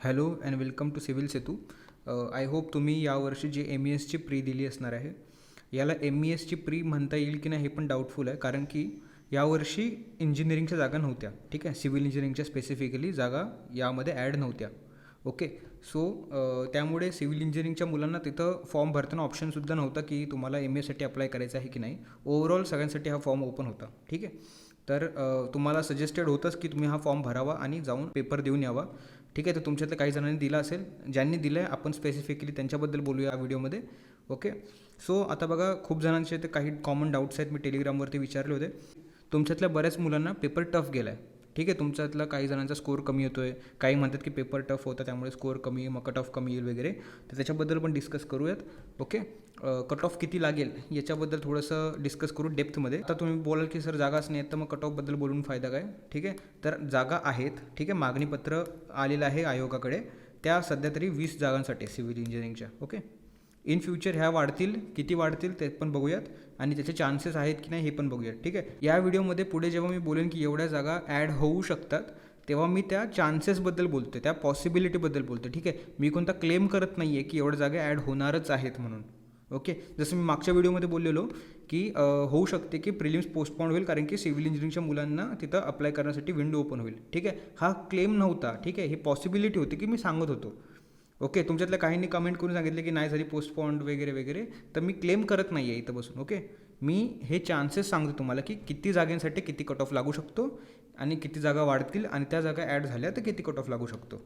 Hello and welcome to civil Setu. I hope तुम्ही यावर्षी जी MESची pre दिली असणार आहे, याला MESची प्री म्हणता येईल की नाही हे पण डाऊटफुल आहे, कारण की यावर्षी इंजिनिअरिंगच्या जागा नव्हत्या. ठीक आहे, सिव्हिल इंजिनिअरिंगच्या स्पेसिफिकली जागा यामध्ये ॲड नव्हत्या. ओके, सो त्यामुळे सिव्हिल इंजिनिअरिंगच्या मुलांना तिथं फॉर्म भरताना ऑप्शनसुद्धा नव्हता की तुम्हाला MESसाठी अप्लाय करायचं आहे की नाही. ओव्हरऑल सगळ्यांसाठी हा फॉर्म ओपन होता. ठीक आहे, तर तुम्हाला सजेस्टेड होतंच की तुम्ही हा फॉर्म भरावा आणि जाऊन पेपर देऊन यावा. ठीक आहे, तर तुमच्यातल्या काही जणांनी दिला असेल. ज्यांनी दिलं आहे आपण स्पेसिफिकली त्यांच्याबद्दल बोलूया या व्हिडिओमध्ये. ओके, सो आता बघा, खूप जणांचे ते काही कॉमन डाऊट्स आहेत, मी टेलिग्रामवरती विचारले होते. तुमच्यातल्या बऱ्याच मुलांना पेपर टफ गेला आहे. ठीक आहे, तुमच्यातला काही जणांचा स्कोअर कमी येतो आहे, काही म्हणतात की पेपर टफ होता त्यामुळे स्कोअर कमी, मग कट ऑफ कमी येईल वगैरे. तर त्याच्याबद्दल पण डिस्कस करूयात. ओके, कट ऑफ किती लागेल याच्याबद्दल थोडंसं डिस्कस करू डेप्थमध्ये. आता तुम्ही बोलाल की सर जागाच नाही आहेत, तर मग कट ऑफबद्दल बोलून फायदा काय. ठीक आहे, तर जागा आहेत. ठीक आहे, मागणीपत्र आलेलं आहे आयोगाकडे. त्या सध्या तरी 20 जागांसाठी सिव्हिल इंजिनिअरिंगच्या. ओके, इन फ्युचर ह्या वाढतील, किती वाढतील ते पण बघूयात आणि त्याचे चान्सेस आहेत की नाही हे पण बघूयात. ठीक आहे, या व्हिडिओमध्ये पुढे जेव्हा मी बोलेन की एवढ्या जागा ॲड होऊ शकतात, तेव्हा मी त्या चान्सेसबद्दल बोलतो, त्या पॉसिबिलिटीबद्दल बोलतो. ठीक आहे, मी कोणता क्लेम करत नाही आहे की एवढ्या जागा ॲड होणारच आहेत म्हणून. ओके, जसं मी मागच्या व्हिडिओमध्ये बोललेलो की होऊ शकते की प्रिलिम्स पोस्टपोन होईल, कारण की सिव्हिल इंजिनिअरिंगच्या मुलांना तिथं अप्लाय करण्यासाठी विंडो ओपन होईल. ठीक आहे, हा क्लेम नव्हता. ठीक आहे, ही पॉसिबिलिटी होती की मी सांगत होतो. ओके, तुमच्यातल्या काहींनी कमेंट करून सांगितले की नाही झाली पोस्टपॉन्ड वगैरे वगैरे, तर मी क्लेम करत नाही आहे इथं बसून. ओके, मी हे चान्सेस सांगतो तुम्हाला की किती जागांसाठी किती कट ऑफ लागू शकतो आणि किती जागा वाढतील आणि त्या जागा ॲड झाल्या तर किती कट ऑफ लागू शकतो.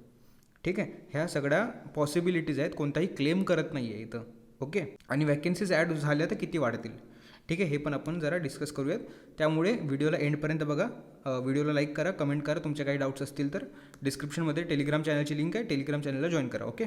ठीक आहे, ह्या सगळ्या पॉसिबिलिटीज आहेत, कोणताही क्लेम करत नाही आहे इथं. ओके, आणि वॅकन्सीज ॲड झाल्या तर किती वाढतील. ठीक आहे, हे पण आपण जरा डिस्कस करूयात. त्यामुळे व्हिडिओला एंडपर्यंत बघा. व्हिडिओला लाईक करा, कमेंट करा, तुमचे काही डाऊट्स असतील तर. डिस्क्रिप्शनमध्ये टेलिग्राम चॅनलची लिंक आहे, टेलिग्राम चॅनलला जॉईन करा. ओके,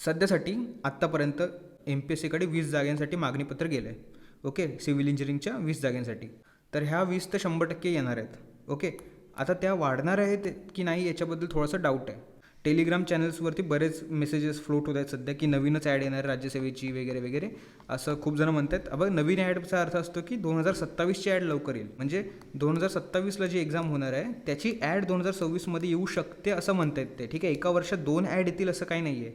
सध्यासाठी आत्तापर्यंत MPSCकडे 20 जागांसाठी मागणीपत्र गेलं आहे. ओके, सिव्हिल इंजिनिअरिंगच्या 20 जागांसाठी. तर ह्या 20 तर 100% येणार आहेत. ओके, आता त्या वाढणार आहेत की नाही याच्याबद्दल थोडासा डाऊट आहे. टेलिग्राम चॅनल्सवरती बरेच मेसेजेस फ्लोट होत आहेत सध्या की नवीनच ॲड येणार राज्यसेवेची वगैरे वगैरे, असं खूप जण म्हणतात. अब नवीन ॲडचा अर्थ असतो की 2027ची ॲड लवकर येईल, म्हणजे 2027ला जी एक्झाम होणार आहे त्याची ॲड 2026मध्ये येऊ शकते असं म्हणतात ते. ठीक आहे, एका वर्षात 2 ॲड येतील असं काही नाही आहे.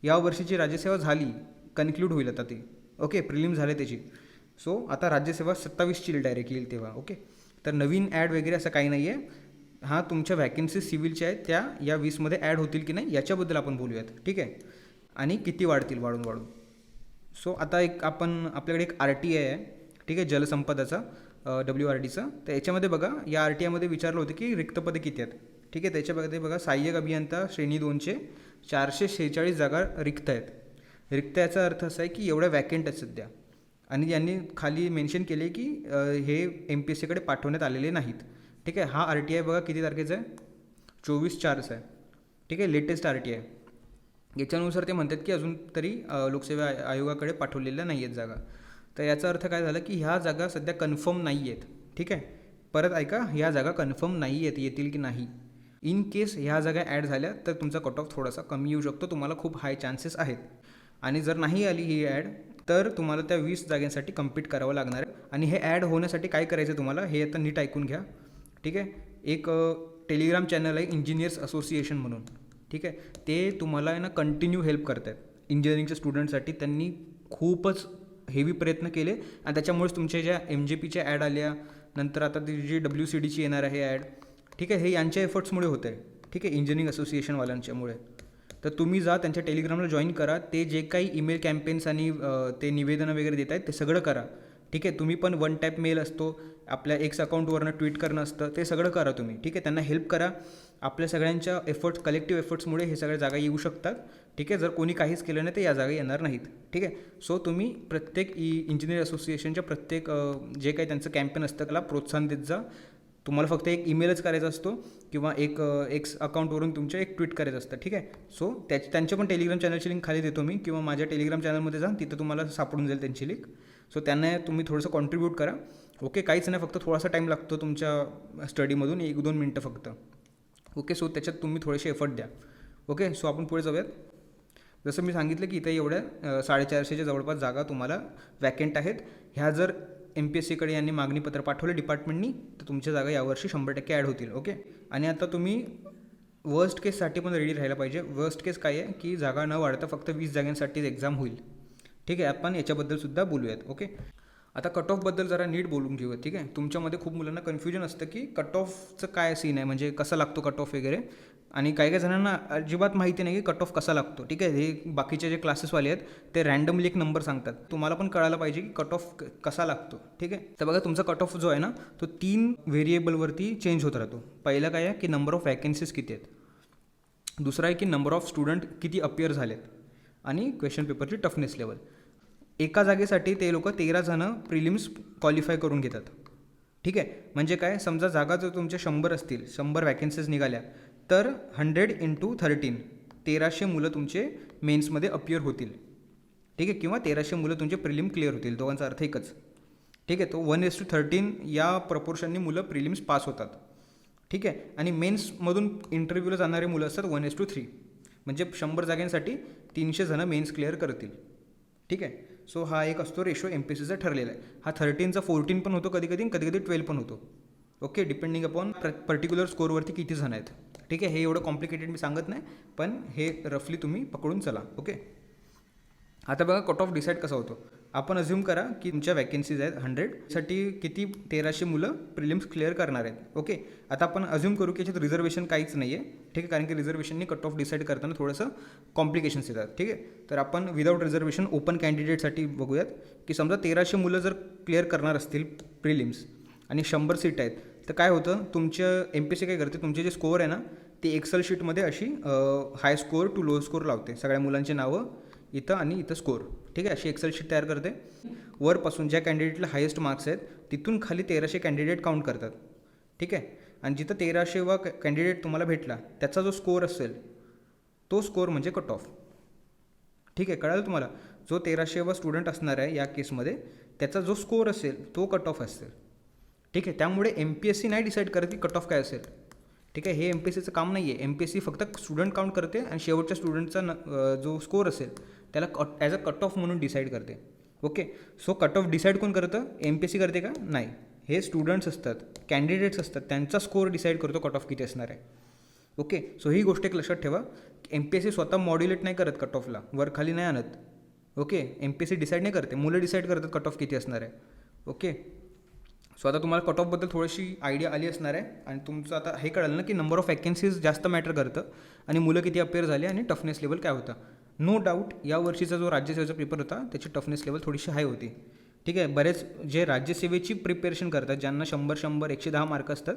या वर्षीची राज्यसेवा झाली, कन्क्लूड होईल आता ती. ओके, प्रिलिम झाले त्याची. सो आता राज्यसेवा 27ची डायरेक्ट येईल तेव्हा. ओके, तर नवीन ॲड वगैरे असं काही नाही आहे. हां, तुमच्या वॅकन्सीज सिव्हिलच्या आहेत त्या या 20मध्ये ॲड होतील की नाही याच्याबद्दल आपण बोलूयात. ठीक आहे, आणि किती वाढतील वाढून वाढून. सो आता आपल्याकडे एक RTI आहे. ठीक आहे, जलसंपदाचा WRDचा. तर याच्यामध्ये बघा, या RTIमध्ये विचारलं होतं की रिक्त पदे किती आहेत. ठीक आहे, त्याच्यामध्ये बघा, सहाय्यक अभियंता श्रेणी 2चे 446 जागा रिक्त आहेत. रिक्त याचा अर्थ असा आहे की एवढ्या वॅकेंट आहेत सध्या, आणि यांनी खाली मेन्शन केले की हे MPSCकडे पाठवण्यात आलेले नाहीत. ठीक आहे, हा RTI बघा किती तारखेचा आहे, 24/4चा आहे. ठीक आहे, लेटेस्ट RTI. याच्यानुसार ते म्हणतात की अजून तरी लोकसेवा आयोगाकडे पाठवलेल्या नाही आहेत जागा. तर याचा अर्थ काय झाला की ह्या जागा सध्या कन्फर्म नाही आहेत. ठीक आहे, परत ऐका, ह्या जागा कन्फर्म नाही आहेत, येतील की नाही. इन केस ह्या जागा ॲड झाल्या तर तुमचा कट ऑफ थोडासा कमी येऊ शकतो, तुम्हाला खूप हाय चान्सेस आहेत. आणि जर नाही आली ही ॲड तर तुम्हाला त्या 20 जागांसाठी कम्पीट करावं लागणार आहे. आणि हे ॲड होण्यासाठी काय करायचं तुम्हाला हे आता नीट ऐकून घ्या. ठीक आहे, एक टेलिग्राम चॅनल आहे इंजिनियर्स असोसिएशन म्हणून. ठीक आहे, ते तुम्हाला आहे ना कंटिन्यू हेल्प करत आहेत इंजिनिअरिंगच्या स्टुडंटसाठी. त्यांनी खूपच हेवी प्रयत्न केले आणि त्याच्यामुळेच तुमच्या ज्या MJPच्या ॲड आल्या, नंतर आता ती जी WCDची येणार आहे ॲड. ठीक आहे, हे यांच्या एफर्ट्समुळे होतं आहे. ठीक आहे, इंजिनिअरिंग असोसिएशनवाल्यांच्यामुळे. तर तुम्ही जा त्यांच्या टेलिग्रामला जॉईन करा. ते जे काही ईमेल कॅम्पेन्स आणि ते निवेदनं वगैरे देत आहेत ते सगळं करा. ठीक आहे, तुम्ही पण वन टॅप मेल असतो, आपल्या X अकाउंटवरनं ट्विट करणं असतं, ते सगळं करा तुम्ही. ठीक आहे, त्यांना हेल्प करा. आपल्या सगळ्यांच्या एफर्ट्स, कलेक्टिव्ह एफर्ट्समुळे हे सगळ्या जागा येऊ शकतात. ठीक आहे, जर कोणी काहीच केलं नाही तर या जागा येणार नाहीत. ठीक आहे, सो तुम्ही प्रत्येक इंजिनिअर असोसिएशनच्या प्रत्येक जे काही त्यांचं कॅम्पेन असतं त्याला प्रोत्साहन देत जा. तुम्हाला फक्त एक ईमेलच करायचा असतो किंवा एक X अकाउंटवरून तुमच्या एक ट्विट करायचं असतं. ठीक आहे, सो त्यांच्या पण टेलिग्राम चॅनलची लिंक खाली देतो मी, किंवा माझ्या टेलिग्राम चॅनलमध्ये जा, तिथं तुम्हाला सापडून जाईल त्यांची लिंक. सो त्यांना तुम्ही थोडंसं कॉन्ट्रीब्यूट करा. ओके, काहीच नाही, फक्त थोडासा टाईम लागतो तुमच्या स्टडीमधून, 1-2 मिनटं फक्त. ओके, सो त्याच्यात तुम्ही थोडेसे एफर्ट द्या. ओके, सो आपण पुढे जाऊयात. जसं मी सांगितलं की इथं एवढ्या 450च्या जवळपास जागा तुम्हाला वॅकेंट आहेत. ह्या जर MPSCकडे यांनी मागणीपत्र पाठवलं डिपार्टमेंटनी तर तुमच्या जागा यावर्षी 100% ॲड होतील. ओके, आणि आता तुम्ही वर्स्ट केससाठी पण रेडी राहायला पाहिजे. वर्स्ट केस काय आहे की जागा न वाढता फक्त 20 जागांसाठीच एक्झाम होईल. ठीक आहे, आपण याच्याबद्दलसुद्धा बोलूयात. ओके, आता कट ऑफबद्दल जरा नीट बोलून घेऊया. ठीक आहे, तुमच्यामध्ये खूप मुलांना कन्फ्युजन असतं की कट ऑफचं काय सीन आहे, म्हणजे कसा लागतो कट ऑफ वगैरे, आणि काही काही जणांना अजिबात माहिती नाही की कट ऑफ कसा लागतो. ठीक आहे, हे बाकीचे जे क्लासेसवाले आहेत ते रँडमली एक नंबर सांगतात. तुम्हाला पण कळायला पाहिजे की कट ऑफ कसा लागतो. ठीक आहे, तर बघा तुमचा कट ऑफ जो आहे ना तो 3 व्हेरिएबलवरती चेंज होत राहतो. पहिलं काय आहे की नंबर ऑफ वॅकन्सीज किती आहेत, दुसरा आहे की नंबर ऑफ स्टुडंट किती अपियर झालेत, आणि क्वेश्चन पेपरची टफनेस लेवल. एका जागेसाठी ते लोक 13 जणं प्रिलिम्स क्वालिफाय करून घेतात. ठीक आहे, म्हणजे काय, समजा जागा जर तुमच्या 100 असतील, 100 वॅकन्सीज निघाल्या, तर 100 × 13 1300 मुलं तुमचे मेन्समध्ये अपियर होतील. ठीक आहे, किंवा 1300 मुलं तुमचे प्रिलिम क्लिअर होतील. दोघांचा अर्थ एकच. ठीक आहे, तो 1:13 या प्रपोर्शननी मुलं प्रिलिम्स पास होतात. ठीक आहे, आणि मेन्समधून इंटरव्ह्यूला जाणारे मुलं असतात 1:3, म्हणजे 100 जागांसाठी 300 जणं मेन्स क्लिअर करतील. ठीक आहे, सो हा एक असतो रेशो MPSCचा ठरलेला आहे. हा 13चा 14 पण होतो कधी कधी, कधी कधी 12 पण होतो. ओके, डिपेंडिंग अपॉन पर्टिक्युलर स्कोरवरती किती जण आहेत. ठीक आहे, हे एवढं कॉम्प्लिकेटेड मी सांगत नाही, पण हे रफली तुम्ही पकडून चला. ओके, आता बघा कट ऑफ डिसाईड कसा होतो. आपण अज्युम करा की तुमच्या वॅकन्सीज आहेत 100 साठी किती 1300 मुलं प्रिलिम्स क्लिअर करणार आहेत. ओके, आता आपण अज्युम करू की याच्यात रिझर्वेशन काहीच नाही आहे. ठीक आहे, कारण की रिझर्वेशननी कट ऑफ डिसाईड करताना थोडंसं कॉम्प्लिकेशन्स येतात. ठीक आहे, तर आपण विदाऊट रिझर्वेशन ओपन कॅन्डिडेटसाठी बघूयात की समजा 1300 मुलं जर क्लिअर करणार असतील प्रिलिम्स आणि 100 सीट आहेत, तर काय होतं, तुमचं MPSC काय करते, तुमचे जे स्कोअर आहे ना ते एक्सेल शीटमध्ये अशी हाय स्कोअर टू लो स्कोअर लावते. सगळ्या मुलांची नावं इथं आणि इथं स्कोअर. ठीक आहे, अशी एक्सेल शीट तयार करते. वरपासून ज्या कॅन्डिडेटला हायेस्ट मार्क्स आहेत तिथून खाली 1300 कॅन्डिडेट काउंट करतात. ठीक आहे, आणि जिथं 1300वा कॅन्डिडेट तुम्हाला भेटला त्याचा जो स्कोअर असेल तो स्कोअर म्हणजे कट ऑफ. ठीक आहे, कळालं तुम्हाला, जो 1300वा स्टुडंट असणार आहे या केसमध्ये त्याचा जो स्कोअर असेल तो कट ऑफ असेल. ठीक आहे, त्यामुळे MPSC नाही डिसाईड करत की कट ऑफ काय असेल. ठीक आहे, हे MPSCचं काम नाही आहे. MPSC फक्त स्टुडंट काउंट करते आणि शेवटच्या स्टुडंटचा जो स्कोअर असेल त्याला ॲज अ कट ऑफ म्हणून डिसाईड करते. Okay, so cut off decide कोण करतं, MPSC करते का, नाही, हे स्टुडंट्स असतात, कॅन्डिडेट्स असतात, त्यांचा स्कोअर डिसाईड करतो कट ऑफ किती असणार आहे. ओके, सो ही गोष्ट एक लक्षात ठेवा, MPSC स्वतः मॉड्युलेट नाही करत कट ऑफला, वर खाली नाही आणत. ओके, MPSC डिसाईड नाही करते, मुलं डिसाईड करतात कट ऑफ किती असणार आहे. ओके, सो आता तुम्हाला कट ऑफबद्दल थोडीशी आयडिया आली असणार आहे, आणि तुमचं आता हे कळलं ना की नंबर ऑफ वॅकन्सीज जास्त मॅटर करतं, आणि मुलं किती अपेअर झाले, आणि टफनेस लेवल काय होतं. नो डाऊट या वर्षीचा जो राज्यसेवेचा पेपर होता त्याची टफनेस लेवल थोडीशी हाय होती. ठीक आहे, बरेच जे राज्यसेवेची प्रिपेरेशन करतात, ज्यांना 100 110 मार्क असतात,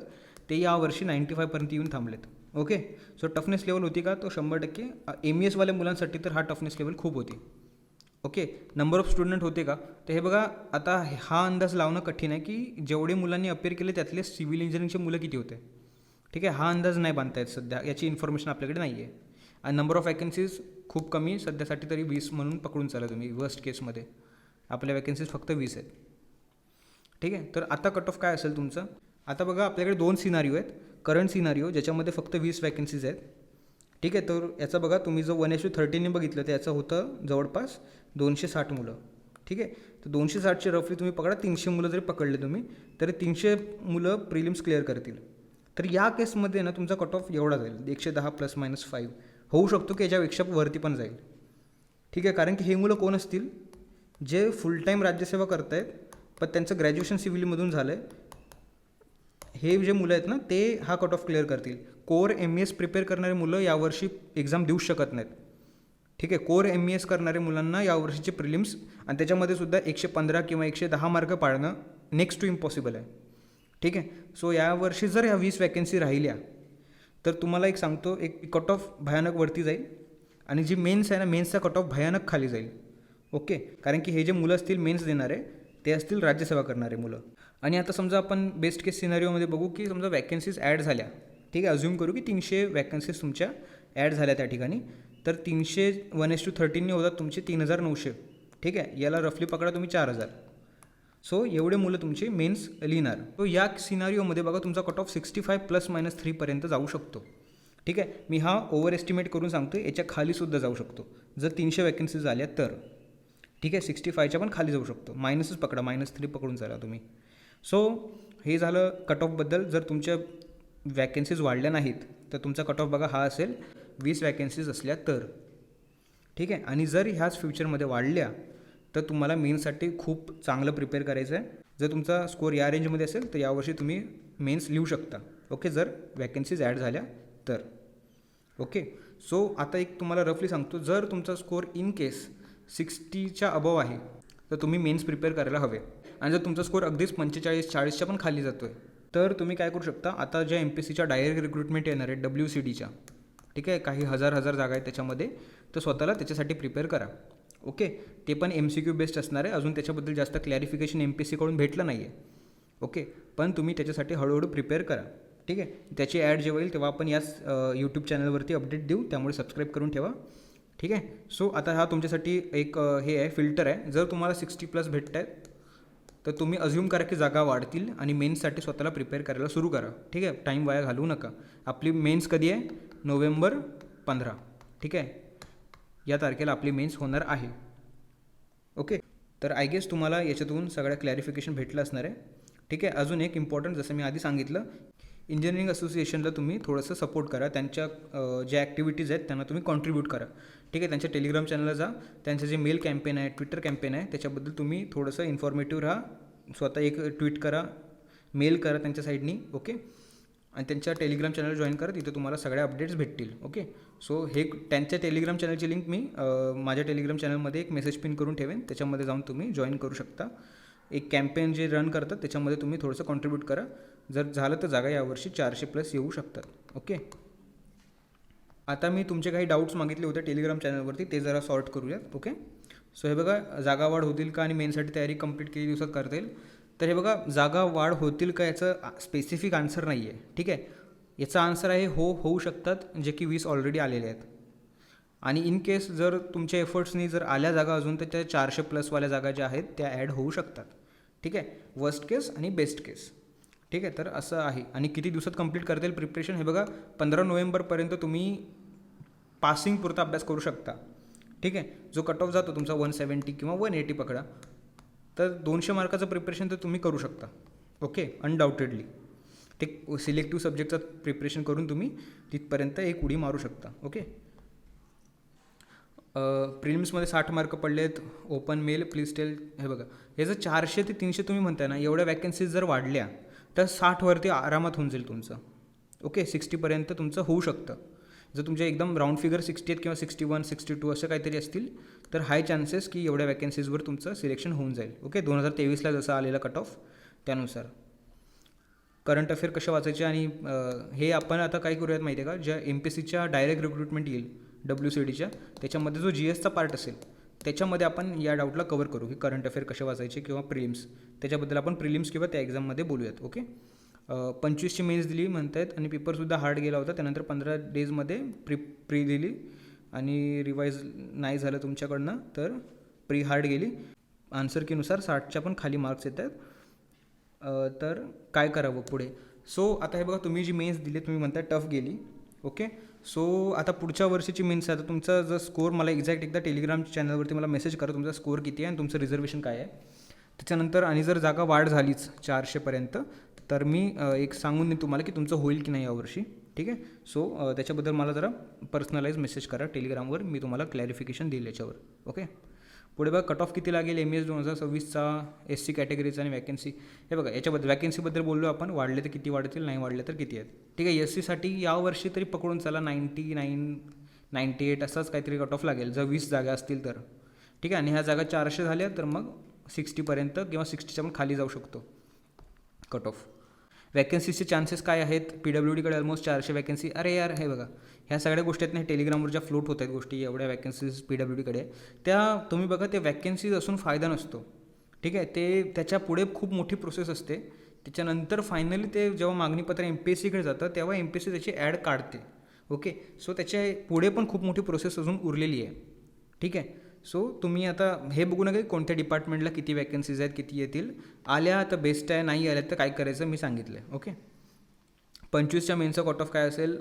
ते यावर्षी 95पर्यंत येऊन थांबलेत. ओके, सो टफनेस लेवल होती का, तो 100%. MESवाल्या मुलांसाठी तर हा टफनेस लेवल खूप होती. ओके, नंबर ऑफ स्टुडंट होते का, तर हे बघा, आता हा अंदाज लावणं कठीण आहे की जेवढे मुलांनी अपेअर केले त्यातले सिव्हिल इंजिनिअरिंगचे मुलं किती होते. ठीक आहे, हा अंदाज नाही बांधता येत सध्या, याची इन्फॉर्मेशन आपल्याकडे नाही आहे. आणि नंबर ऑफ वॅकन्सीज खूप कमी, सध्यासाठी तरी 20 म्हणून पकडून चला तुम्ही. वर्स्ट केसमध्ये आपल्या वॅकन्सीज फक्त 20 आहेत. ठीक आहे, तर आता कट ऑफ काय असेल तुमचं. आता बघा आपल्याकडे 2 सिनारिओ आहेत. करंट सिनारिओ ज्याच्यामध्ये फक्त 20 वॅकन्सीज आहेत. ठीक आहे, तर याचा बघा, तुम्ही जो 1:13 बघितलं तर याचं होतं जवळपास 260 मुलं. ठीक आहे, तर 260चे रफली तुम्ही पकडा 300 मुलं जरी पकडले तुम्ही, तरी 300 मुलं प्रिलिम्स क्लिअर करतील. तर या केसमध्ये ना तुमचा कट ऑफ एवढा जाईल, 110 ±5. होऊ शकतो की याच्यापेक्षा वरती पण जाईल. ठीक आहे, कारण की हे मुलं कोण असतील, जे फुल टाईम राज्यसेवा करत आहेत पण त्यांचं ग्रॅज्युएशन सिव्हिलमधून झालं आहे. हे जे मुलं आहेत ना ते हा कट ऑफ क्लिअर करतील. कोर MES प्रिपेअर करणारे मुलं यावर्षी एक्झाम देऊ शकत नाहीत. ठीक आहे, कोर MES करणाऱ्या मुलांना यावर्षीचे प्रिलिम्स आणि त्याच्यामध्ये सुद्धा 115 किंवा 110 मार्क पाडणं नेक्स्ट टू इम्पॉसिबल आहे. ठीक आहे, सो यावर्षी जर ह्या 20 वॅकन्सी राहिल्या तर तुम्हाला एक सांगतो, एक कट ऑफ भयानक वरती जाईल, आणि जी मेन्स आहे ना, मेन्सचा कट ऑफ भयानक खाली जाईल. ओके, कारण की हे जे मुलं असतील मेन्स देणारे ते असतील राज्यसेवा करणारे मुलं. आणि आता समजा आपण बेस्ट केस सिनारिओमध्ये बघू की समजा वॅकन्सीज ॲड झाल्या. ठीक आहे, अज्युम करू की 300 वॅकन्सीज तुमच्या ॲड झाल्या त्या ठिकाणी, तर 300 1:13 होतात तुमचे 3900. ठीक आहे, याला रफली पकडा तुम्ही 4000. सो एवढे मुलं तुमची मेन्स लिहिणार. तो या सिनारिओमध्ये बघा तुमचा कट ऑफ 65 ±3 पर्यंत जाऊ शकतो. ठीक आहे, मी हा ओव्हर एस्टिमेट करून सांगतो, याच्या खालीसुद्धा जाऊ शकतो जर 300 वॅकन्सीज आल्या तर. ठीक आहे, 65च्या पण खाली जाऊ शकतो, मायनसच पकडा, -3 पकडून चाला तुम्ही. सो हे झालं कट ऑफबद्दल. जर तुमच्या वॅकन्सीज वाढल्या नाहीत तर तुमचा कट ऑफ बघा हा असेल 20 वॅकन्सीज असल्या तर, ठीक आहे. आणि जर ह्याच फ्युचरमध्ये वाढल्या तर तुम्हाला मेन्ससाठी खूप चांगलं प्रिपेअर करायचं आहे. जर तुमचा स्कोअर या रेंजमध्ये असेल तर यावर्षी तुम्ही मेन्स लिहू शकता, ओके, जर वॅकन्सीज ॲड झाल्या तर. ओके, सो आता एक तुम्हाला रफली सांगतो, जर तुमचा स्कोअर इन केस 60च्या अबव आहे तर तुम्ही मेन्स प्रिपेअर करायला हवे. आणि जर तुमचा स्कोअर अगदीच 45-40च्या पण खाली जातो आहे तर तुम्ही काय करू शकता, आता ज्या MPSCच्या डायरेक्ट रिक्रुटमेंट येणार आहे WCDच्या, ठीक आहे, काही हजार जागा आहेत त्याच्यामध्ये, तर स्वतःला त्याच्यासाठी प्रिपेअर करा. ओके, ते पण MCQ बेस्ड असणार आहे. अजून त्याच्याबद्दल जास्त क्लॅरिफिकेशन MPSCकडून भेटलं नाही आहे. ओके, पण तुम्ही त्याच्यासाठी हळूहळू प्रिपेअर करा, ठीक आहे. त्याची ॲड जेव्हा येईल तेव्हा आपण याच यूट्यूब चॅनलवरती अपडेट देऊ, त्यामुळे सबस्क्राईब करून ठेवा, ठीक आहे. सो आता हा तुमच्यासाठी एक हे आहे, फिल्टर आहे. जर तुम्हाला 60+ भेटत आहेत तर तुम्ही अज्युम करा की जागा वाढतील आणि मेन्ससाठी स्वतःला प्रिपेअर करायला सुरू करा, ठीक आहे. टाईम वाया घालवू नका. आपली मेन्स कधी आहे? नोव्हेंबर 15, ठीक आहे. या तारखेला आपली मेन्स होणार आहे. ओके, तर आय गेस तुम्हाला याच्यातून सगळ्या क्लॅरिफिकेशन भेटलं असणार आहे, ठीक आहे. अजून एक इम्पॉर्टंट, जसं मी आधी सांगितलं, इंजिनिअरिंग असोसिएशनला तुम्ही थोडंसं सपोर्ट करा. त्यांच्या ज्या ॲक्टिव्हिटीज आहेत त्यांना तुम्ही कॉन्ट्रीब्यूट करा, ठीक आहे. त्यांच्या टेलिग्राम चॅनलला जा, त्यांचं जे मेल कॅम्पेन आहे, ट्विटर कॅम्पेन आहे, त्याच्याबद्दल तुम्ही थोडंसं इन्फॉर्मेटिव्ह राहा. स्वतः एक ट्विट करा, मेल करा त्यांच्या साईडनी, ओके. आणि त्यांच्या टेलिग्राम चॅनल जॉईन करा, तिथे तुम्हाला सगळ्या अपडेट्स भेटतील, ओके. सो हे त्यांच्या टेलिग्राम चॅनलची लिंक मी माझ्या टेलिग्राम चॅनलमध्ये एक मेसेज पिन करून ठेवेन, त्याच्यामध्ये जाऊन तुम्ही जॉईन करू शकता. एक कॅम्पेन जे रन करतात त्याच्यामध्ये तुम्ही थोडंसं कॉन्ट्रीब्यूट करा. जर झालं तर जागा यावर्षी 400+ येऊ शकतात, ओके. आता मी तुमचे काही डाऊट्स मागितले होते टेलिग्राम चॅनलवरती, ते जरा सॉर्ट करूयात, ओके. सो हे बघा, जागा वाढ होतील का आणि मेनसाठी तयारी कंप्लीट किती दिवसात करता येईल. तर हे बघा, जागा वाढ होतील का याचं स्पेसिफिक आन्सर नाही आहे, ठीक आहे. याचा आन्सर आहे हो, होऊ शकतात, जे की 20 ऑलरेडी आलेले आहेत. आणि इन केस जर तुमच्या एफर्ट्सनी जर आल्या जागा अजून, तर त्या 400+ जागा ज्या आहेत त्या ॲड होऊ शकतात, ठीक आहे. वर्स्ट केस आणि बेस्ट केस, ठीक आहे. तर असं आहे. आणि किती दिवसात कंप्लीट करता येईल प्रिपरेशन, हे बघा, 15 नोव्हेंबरपर्यंत तुम्ही पासिंग पुरता अभ्यास करू शकता, ठीक आहे. जो कट ऑफ जातो तुमचा 170 किंवा 180 पकडा, तर 200 मार्काचं प्रिपरेशन तर तुम्ही करू शकता, ओके, अनडाऊटेडली. ते सिलेक्टिव्ह सब्जेक्टचं प्रिपरेशन करून तुम्ही तिथपर्यंत एक उडी मारू शकता, ओके. प्रिलिम्समध्ये 60 मार्क पडलेत, ओपन मेल प्लीज टेल. हे बघा, हे जर 400 ते 300 तुम्ही म्हणताय ना, एवढ्या वॅकन्सीज जर वाढल्या तर 60वरती आरामात होऊन जाईल तुमचं, ओके. 60पर्यंत तुमचं होऊ शकतं. जर तुमचे एकदम राऊंड फिगर 60 किंवा 61, 62 असं काहीतरी असतील तर हाय चान्सेस की एवढ्या वॅकन्सीजवर तुमचं सिलेक्शन होऊन जाईल, ओके. 2023ला जसं आलेला कट ऑफ त्यानुसार. करंट अफेअर कशा वाचायचे आणि हे आपण आता काय करूयात माहिती आहे का, ज्या MPSCच्या डायरेक्ट रिक्रुटमेंट येईल WCDच्या, त्याच्यामध्ये जो GSचा पार्ट असेल त्याच्यामध्ये आपण या डाऊटला कवर करू की करंट अफेअर कसे वाचायचे किंवा प्रिलिम्स, त्याच्याबद्दल आपण प्रिलिम्स किंवा त्या एक्झाममध्ये बोलूयात, ओके. 25ची मेन्स दिली म्हणत आहेत आणि पेपरसुद्धा हार्ड गेला होता. त्यानंतर 15 डेजमध्ये प्री दिली आणि रिवाईज नाही झालं तुमच्याकडनं तर प्री हार्ड गेली. आन्सर कीनुसार 60च्या पण खाली मार्क्स येत आहेत. तर काय करावं पुढे. सो आता हे बघा, तुम्ही जी मेन्स दिली तुम्ही म्हणताय टफ गेली, ओके. सो आता पुढच्या वर्षीची मेन्स आहे. आता तुमचा जर स्कोअर मला एक्झॅक्ट एकदा टेलिग्राम चॅनलवरती मला मेसेज करा तुमचा स्कोअर किती आहे आणि तुमचं रिझर्वेशन काय आहे. त्याच्यानंतर आणि जर जागा वाढ झालीच 400पर्यंत तर मी एक सांगून देईन तुम्हाला की तुमचं होईल की नाही यावर्षी, ठीक आहे. सो त्याच्याबद्दल मला जरा पर्सनलाइज मेसेज करा टेलिग्रामवर, मी तुम्हाला क्लॅरिफिकेशन देईल याच्यावर, ओके. पुढे बघा, कट ऑफ किती लागेल MES 2026चा, SC कॅटेगरीचा आणि वॅकन्सी. हे बघा, याच्याबद्दल वॅकन्सीबद्दल बोललो आपण, वाढले तर किती वाढतील, नाही वाढले तर किती आहेत, ठीक आहे. SCसाठी यावर्षी तरी पकडून चला 99, 98 असाच काहीतरी कट ऑफ लागेल जर 20 जागा असतील तर, ठीक आहे. आणि ह्या जागा 400 झाल्या तर मग 60पर्यंत किंवा 60च्या पण खाली जाऊ शकतो कट ऑफ. वॅकन्सीचे चान्सेस काय आहेत, PWDकडे ऑलमोस्ट 400 वॅकन्सी. अरे यार, हे बघा, ह्या सगळ्या गोष्टी आहेत ना, टेलिग्रामवर ज्या फ्लोट होत आहेत गोष्टी, एवढ्या वॅकन्सीज PWDकडे, त्या तुम्ही बघा, ते वॅकन्सीज असून फायदा नसतो, ठीक आहे. ते त्याच्या पुढे खूप मोठी प्रोसेस असते. त्याच्यानंतर फायनली ते जेव्हा मागणीपत्र MPSCकडे जातं तेव्हा MPSC त्याची ॲड काढते, ओके. सो त्याच्या पुढे पण खूप मोठी प्रोसेस अजून उरलेली आहे, ठीक आहे. सो तुम्ही आता हे बघू नका कोणत्या डिपार्टमेंटला किती वॅकन्सीज आहेत, किती येतील. आल्या तर बेस्ट आहे, नाही आल्या तर काय करायचं मी सांगितलं आहे, ओके. 25च्या मेनचा कट ऑफ काय असेल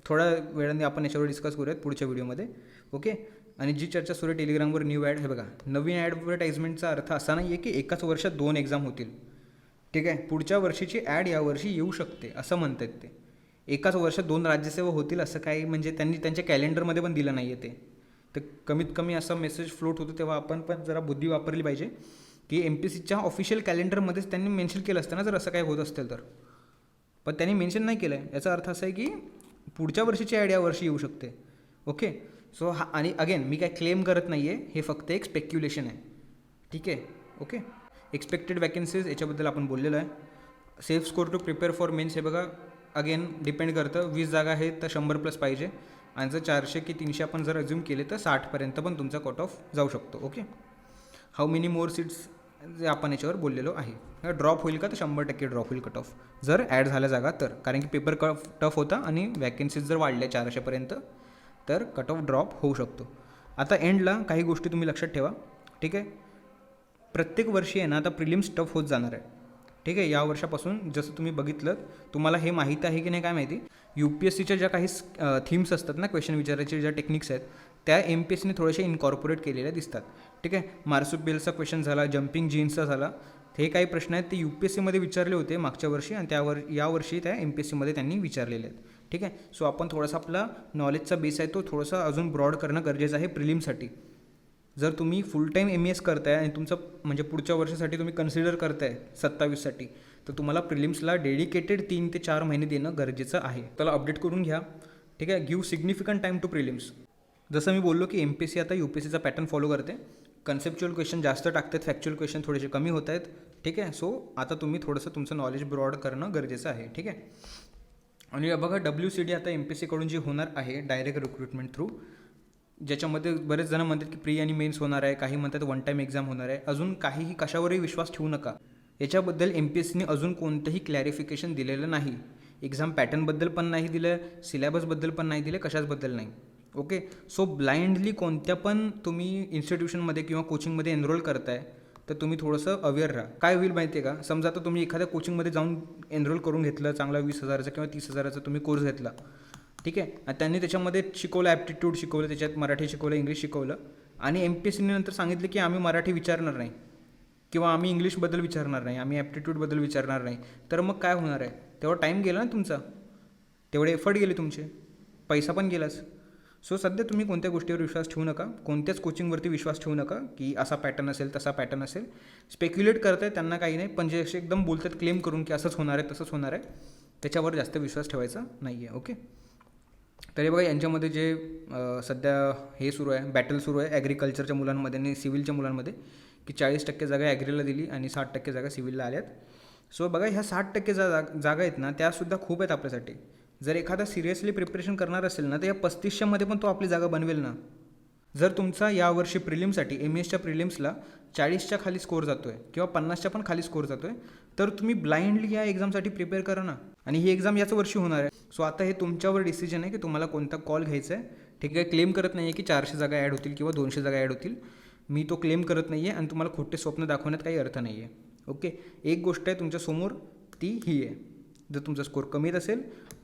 थोड्या वेळाने आपण याच्यावर डिस्कस करूयात पुढच्या व्हिडिओमध्ये, ओके. आणि जी चर्चा सुरू आहे टेलिग्रामवर न्यू ॲड, हे बघा, नवीन ॲडव्हर्टाइजमेंटचा अर्थ असा नाही आहे की एकाच वर्षात 2 एक्झाम होतील, ठीक आहे. पुढच्या वर्षीची ॲड यावर्षी येऊ शकते असं म्हणतात ते, एकाच वर्षात 2 राज्यसेवा होतील असं काही म्हणजे त्यांनी त्यांच्या कॅलेंडरमध्ये पण दिलं नाही आहे ते. तर कमीत कमी असा मेसेज फ्लोट होतो तेव्हा आपण पण जरा बुद्धी वापरली पाहिजे की MPSCच्या ऑफिशियल कॅलेंडरमध्येच त्यांनी मेन्शन केलं असतं ना जर असं काही होत असेल तर. पण त्यांनी मेन्शन नाही केलं आहे. याचा अर्थ असा आहे की पुढच्या वर्षीची ॲड यावर्षी येऊ शकते. ओके. सो हा आणि अगेन मी काय क्लेम करत नाही आहे, हे फक्त एक स्पेक्युलेशन आहे. ठीक आहे. ओके. एक्सपेक्टेड वॅकन्सीज याच्याबद्दल आपण बोललेलो आहे. Safe score to prepare for mains हे बघा अगेन डिपेंड करतं. 20 जागा आहेत तर 100+ पाहिजे आणि जर 400 की 300 आपण जर अज्युम केले तर 60पर्यंत पण तुमचा कट ऑफ जाऊ शकतो. Okay. How many more seats जे आपण याच्यावर बोललेलो आहे. ड्रॉप होईल का तर 100% ड्रॉप होईल कट ऑफ जर ॲड झाल्या जागा तर, कारण की पेपर टफ होता आणि वॅकन्सीज जर वाढल्या 400पर्यंत तर कट ऑफ ड्रॉप होऊ शकतो. आता एंडला काही गोष्टी तुम्ही लक्षात ठेवा. ठीक आहे. प्रत्येक वर्षी आहे ना आता प्रिलिम्स टफ होत जाणार आहे. ठीक आहे. या वर्षापासून जसं तुम्ही बघितलं, तुम्हाला हे माहीत आहे की नाही काय माहिती, UPSCच्या ज्या काही थीम्स असतात ना क्वेश्चन विचारायचे ज्या टेक्निक्स आहेत त्या MPSCने थोड्याशा इनकॉर्पोरेट केलेल्या दिसतात. ठीक आहे. मार्सुपियलचा क्वेश्चन झाला, जम्पिंग जीन्सचा झाला, हे काही प्रश्न आहेत ते UPSCमध्ये विचारले होते मागच्या वर्षी आणि यावर्षी त्या MPSCमध्ये त्यांनी विचारलेले आहेत. ठीक आहे. सो आपण थोडासा आपला नॉलेजचा बेस आहे तो थोडासा अजून ब्रॉड करणं गरजेचं आहे प्रिलिमसाठी. जर तुम्ही फुल टाईम MES करताय आणि तुमचं म्हणजे पुढच्या वर्षासाठी तुम्ही कन्सिडर करताय 27साठी तर तुम्हाला प्रिलिम्सला डेडिकेटेड 3 ते 4 महिने देणं गरजेचं आहे. त्याला अपडेट करून घ्या. ठीक आहे. Give significant time to prelims. जसं मी बोललो की MPSC आता UPSCचा पॅटर्न फॉलो करते. कन्सेप्च्युअल क्वेश्चन जास्त टाकतात, फॅक्च्युअल क्वेश्चन थोडेसे कमी होत आहेत. ठीक आहे. सो आता तुम्ही थोडंसं तुमचं नॉलेज ब्रॉड करणं गरजेचं आहे. ठीक आहे. आणि बघा WCD आता MPSCकडून जी होणार आहे डायरेक्ट रिक्रुटमेंट थ्रू, ज्याच्यामध्ये बरेच जण म्हणतात की प्री आणि मेन्स होणार आहे, काही म्हणतात वन टाईम एक्झाम होणार आहे. अजून काहीही कशावरही विश्वास ठेवू नका. याच्याबद्दल MPSCने अजून कोणतंही क्लॅरिफिकेशन दिलेलं नाही. एक्झाम पॅटर्नबद्दल पण नाही दिलं, सिलेबसबद्दल पण नाही दिलं, कशाचबद्दल नाही. ओके. सो ब्लाइंडली कोणत्या पण तुम्ही इन्स्टिट्यूशनमध्ये किंवा कोचिंगमध्ये एनरोल करताय तर तुम्ही थोडंसं अवेअर राहा. काय होईल माहिती आहे का, समजा आता तुम्ही एखाद्या कोचिंगमध्ये जाऊन एनरोल करून घेतलं, चांगला 20,000चा किंवा 30,000चा तुम्ही कोर्स घेतला. ठीक आहे. आणि त्यांनी त्याच्यामध्ये शिकवलं, ॲप्टिट्यूड शिकवलं, त्याच्यात मराठी शिकवलं, इंग्लिश शिकवलं आणि MPSCने नंतर सांगितलं की आम्ही मराठी विचारणार नाही किंवा आम्ही इंग्लिशबद्दल विचारणार नाही, आम्ही ॲप्टिट्यूडबद्दल विचारणार नाही. तर मग काय होणार आहे, तेवढा टाईम गेला ना तुमचा, तेवढे एफर्ट गेले तुमचे, पैसा पण गेलाच. सो सध्या तुम्ही कोणत्या गोष्टीवर विश्वास ठेवू नका, कोणत्याच कोचिंगवरती विश्वास ठेवू नका की असा पॅटर्न असेल तसा पॅटर्न असेल. स्पेक्युलेट करताय त्यांना काही नाही, पण जे असे एकदम बोलतात क्लेम करून की असंच होणार आहे तसंच होणार आहे, त्याच्यावर जास्त विश्वास ठेवायचा नाही आहे. ओके. तरी बघा यांच्यामध्ये जे सध्या हे सुरू आहे, बॅटल सुरू आहे ॲग्रिकल्चरच्या मुलांमध्ये आणि सिव्हिलच्या मुलांमध्ये, की 40% जागा ॲग्रीला दिली आणि 60% जागा सिव्हिलला आल्यात. सो बघा ह्या 60% जागा आहेत ना त्यासुद्धा खूप आहेत आपल्यासाठी. जर एखादा सिरियसली प्रिपरेशन करणार असेल ना तर या 3500मध्ये पण तो आपली जागा बनवेल ना. जर तुमचा यावर्षी प्रिलिम्ससाठी MESच्या प्रिलिम्सला 40च्या खाली स्कोर जातो आहे किंवा 50च्या पण खाली स्कोर जातो आहे तर तुम्ही ब्लाइंडली या एक्झामसाठी प्रिपेअर करा ना. आणि ही एक्झाम याच वर्षी होणार आहे. सो आता हे तुमच्यावर डिसिजन आहे की तुम्हाला कोणता कॉल घ्यायचा आहे. ठीक आहे. क्लेम करत नाही आहे की 400 जागा ॲड होतील किंवा 200 जागा ॲड होतील. मी तो क्लेम करत नाही आहे आणि तुम्हाला खोटे स्वप्न दाखवण्यात काही अर्थ नाही आहे. ओके. एक गोष्ट आहे तुमच्यासमोर, ती ही आहे, जर तुमचा स्कोर कमी येत असेल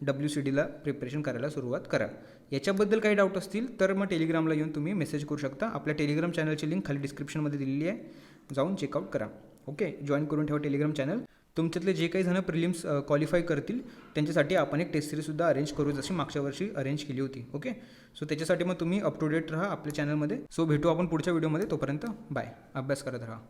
WCDला प्रिपरेशन करायला सुरुवात करा. याच्याबद्दल काही डाऊट असतील तर मग टेलिग्रामला येऊन तुम्ही मेसेज करू शकता. आपल्या टेलिग्राम चॅनलची लिंक खाली डिस्क्रिप्शनमध्ये दिलेली आहे, जाऊन चेकआउट करा. ओके. जॉईन करून ठेवा टेलिग्राम चॅनल. तुमच्यातले जे काही जण प्रिलिम्स क्वालिफाय करतील त्यांच्यासाठी आपण एक टेस्ट सिरीजसुद्धा अरेंज करू, जशी मागच्या वर्षी अरेंज केली होती. ओके. सो त्याच्यासाठी मग तुम्ही अप टू डेट राहा आपल्या चॅनलमध्ये. सो भेटू आपण पुढच्या व्हिडिओमध्ये. तोपर्यंत बाय. अभ्यास करत राहा.